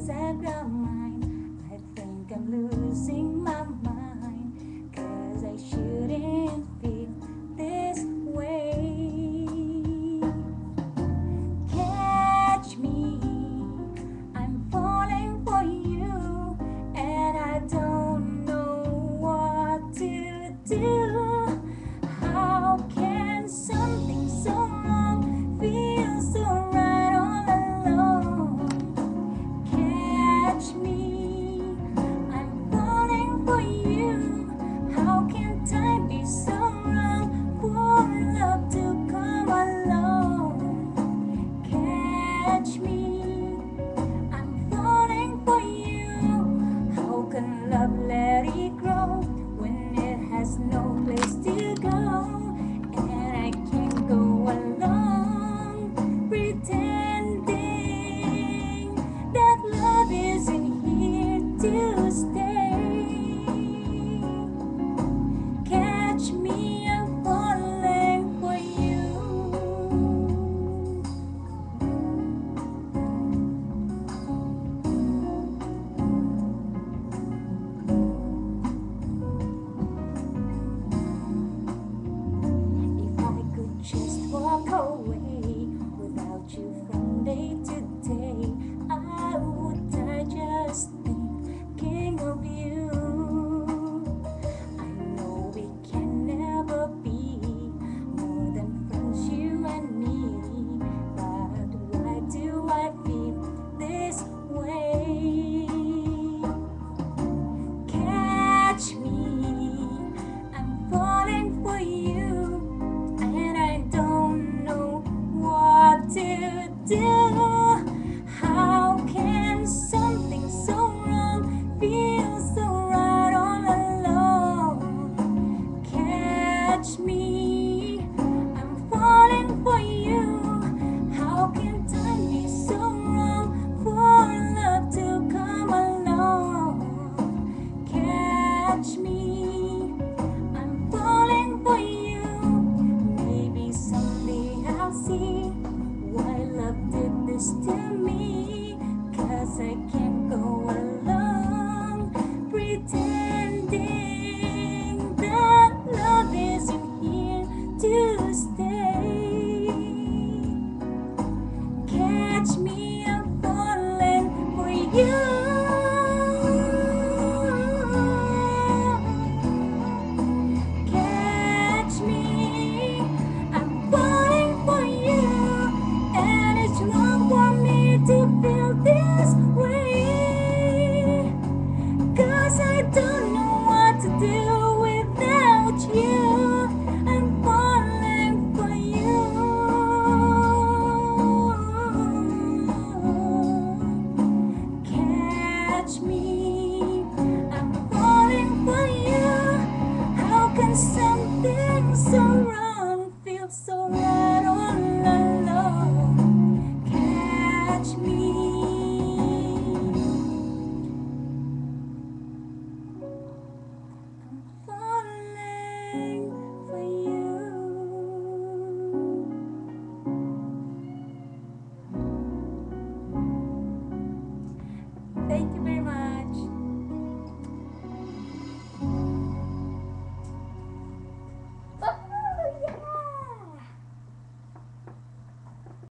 inside your mind. I think I'm losing my mind, 'cause I shouldn't feel this way. Catch me, I'm falling for you, and I don't know what to do. How can something so wrong feel so right all alone? Catch me, I'm falling for you. How can time be so wrong for love to come along? Catch me, I'm falling for you. How can love let it grow when it has no place to go? And I can't go along pretending that love isn't here to stay. Catch me, I'm falling for you. If I could just walk away without you from day to day, I would die just thinking of you. I know we can never be more than friends, you and me, but why do I feel this way? Catch me, I'm falling for you, and I don't know what to do. How can something so wrong feel so right all alone? Catch me, I'm falling for you. How can time be so wrong for love to come along? Catch me, I'm falling for you. Maybe someday I'll see why love did this to me, 'cause I can't go along pretending that love isn't here to stay. Catch me, I'm falling for you. Catch me, I'm falling for you, and it's wrong for me to feel this way, 'cause I don't know what to do without you. I'm falling for you. Catch me, I'm falling for you. How can something so wrong feel so right all alone? Catch me. I'm falling for you. Thank you.